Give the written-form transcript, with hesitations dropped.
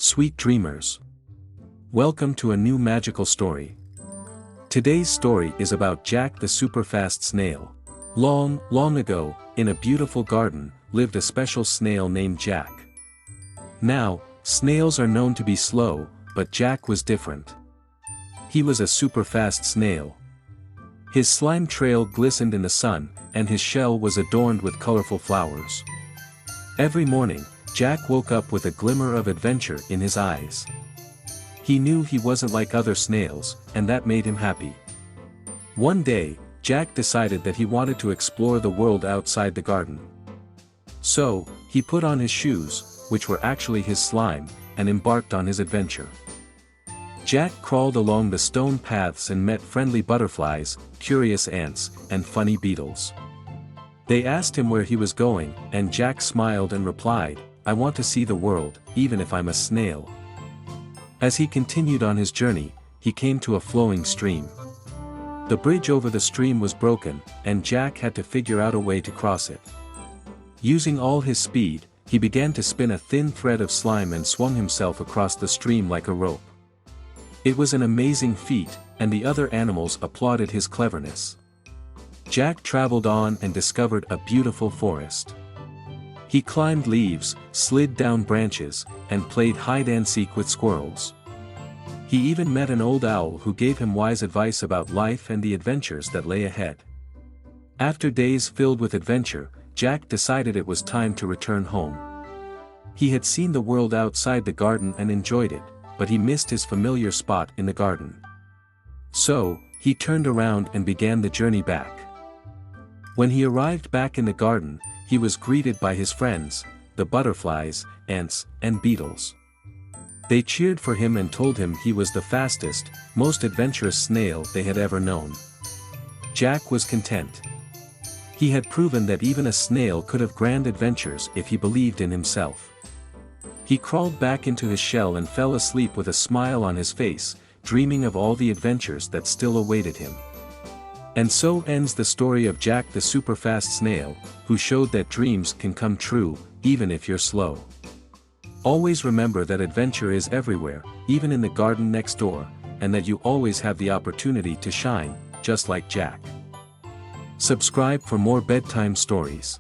Sweet dreamers. Welcome to a new magical story. Today's story is about Jack the Superfast Snail. Long, long ago, in a beautiful garden, lived a special snail named Jack. Now, snails are known to be slow, but Jack was different. He was a superfast snail. His slime trail glistened in the sun, and his shell was adorned with colorful flowers. Every morning, Jack woke up with a glimmer of adventure in his eyes. He knew he wasn't like other snails, and that made him happy. One day, Jack decided that he wanted to explore the world outside the garden. So, he put on his shoes, which were actually his slime, and embarked on his adventure. Jack crawled along the stone paths and met friendly butterflies, curious ants, and funny beetles. They asked him where he was going, and Jack smiled and replied, "I want to see the world, even if I'm a snail." As he continued on his journey, he came to a flowing stream. The bridge over the stream was broken, and Jack had to figure out a way to cross it. Using all his speed, he began to spin a thin thread of slime and swung himself across the stream like a rope. It was an amazing feat, and the other animals applauded his cleverness. Jack traveled on and discovered a beautiful forest. He climbed leaves, slid down branches, and played hide-and-seek with squirrels. He even met an old owl who gave him wise advice about life and the adventures that lay ahead. After days filled with adventure, Jack decided it was time to return home. He had seen the world outside the garden and enjoyed it, but he missed his familiar spot in the garden. So, he turned around and began the journey back. When he arrived back in the garden, he was greeted by his friends, the butterflies, ants, and beetles. They cheered for him and told him he was the fastest, most adventurous snail they had ever known. Jack was content. He had proven that even a snail could have grand adventures if he believed in himself. He crawled back into his shell and fell asleep with a smile on his face, dreaming of all the adventures that still awaited him. And so ends the story of Jack the Superfast Snail, who showed that dreams can come true, even if you're slow. Always remember that adventure is everywhere, even in the garden next door, and that you always have the opportunity to shine, just like Jack. Subscribe for more bedtime stories.